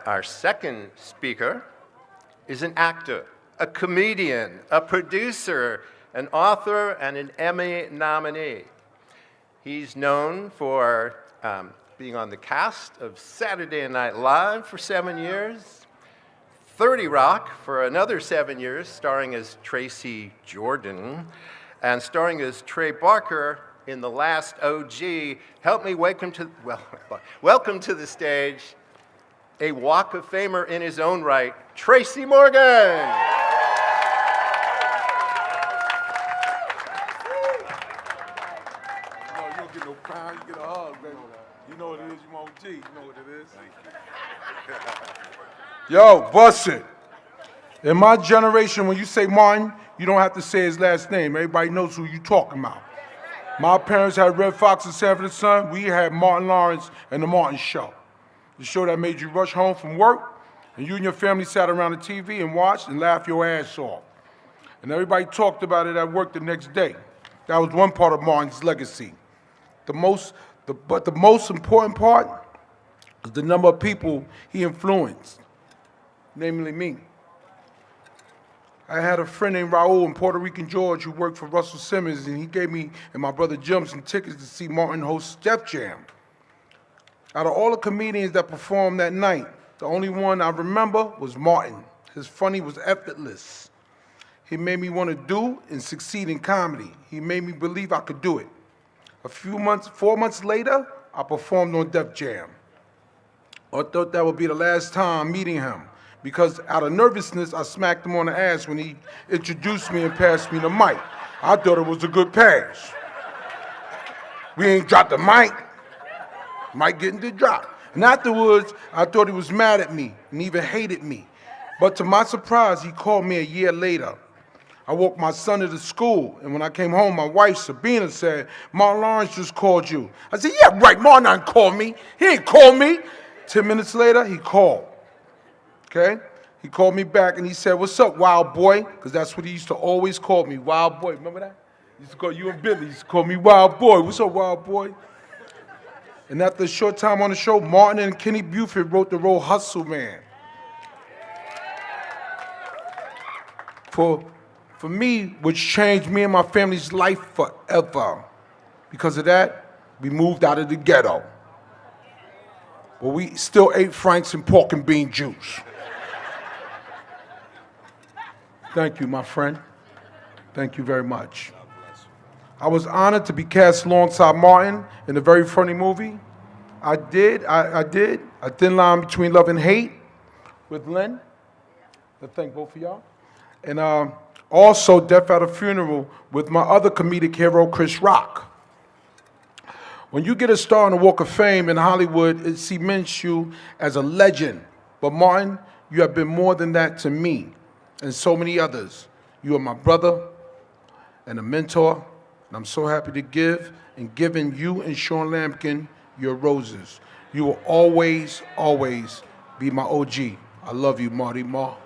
Our second speaker is an actor, a comedian, a producer, an author, and an Emmy nominee. He's known for being on the cast of Saturday Night Live for 7 years, 30 Rock for another 7 years, starring as Tracy Jordan, and starring as Trey Barker in The Last OG. Help me welcome to the stage a Walk of Famer in his own right, Tracy Morgan. You don't get no pound, you get a hug, baby. You know what it is, you want G. You know what it is. Yo, bust it. In my generation, when you say Martin, you don't have to say his last name. Everybody knows who you talking about. My parents had Red Fox and Sanford and Son. We had Martin Lawrence and The Martin Show. The show that made you rush home from work, and you and your family sat around the TV and watched and laughed your ass off. And everybody talked about it at work the next day. That was one part of Martin's legacy. But the most important part is the number of people he influenced, namely me. I had a friend named Raul in Puerto Rican George who worked for Russell Simmons, and he gave me and my brother Jim some tickets to see Martin host Def Jam. Out of all the comedians that performed that night, the only one I remember was Martin. His funny was effortless. He made me want to do and succeed in comedy. He made me believe I could do it. 4 months later, I performed on Def Jam. I thought that would be the last time meeting him, because out of nervousness, I smacked him on the ass when he introduced me and passed me the mic. I thought it was a good pass. We ain't dropped the mic. Might get into drop. And afterwards, I thought he was mad at me and even hated me. But to my surprise, he called me a year later. I walked my son to school, and when I came home, my wife, Sabina, said, Martin Lawrence just called you. I said, yeah, right, Martin didn't call me. He ain't called me. 10 minutes later, he called, okay? He called me back, and he said, what's up, wild boy? Because that's what he used to always call me, wild boy. Remember that? He used to call you and Billy. He used to call me wild boy. What's up, wild boy? And after a short time on the show, Martin and Kenny Buford wrote the role Hustle Man. For me, which changed me and my family's life forever. Because of that, we moved out of the ghetto. But we still ate Franks and pork and bean juice. Thank you, my friend. Thank you very much. I was honored to be cast alongside Martin in a very funny movie. I did A Thin Line Between Love and Hate with Lynn. I thank both of y'all. And also Death at a Funeral with my other comedic hero, Chris Rock. When you get a star on the Walk of Fame in Hollywood, it cements you as a legend. But Martin, you have been more than that to me and so many others. You are my brother and a mentor. And I'm so happy to give and giving you and Sean Lampkin your roses. You will always, always be my OG. I love you, Marty Marr.